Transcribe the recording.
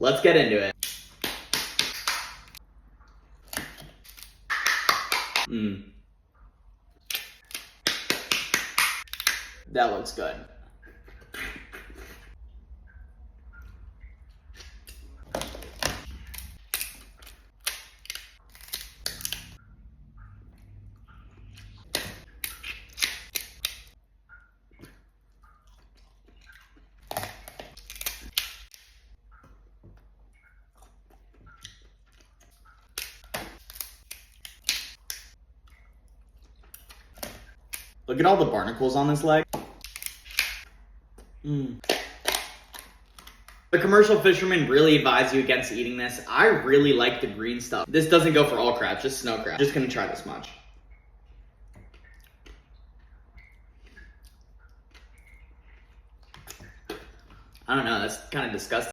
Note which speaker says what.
Speaker 1: Let's get into it. That looks good. Look at all the barnacles on this leg. The commercial fishermen really advise you against eating this. I really like the green stuff. This doesn't go for all crabs, just snow crab. Just gonna try this much. I don't know, that's kind of disgusting.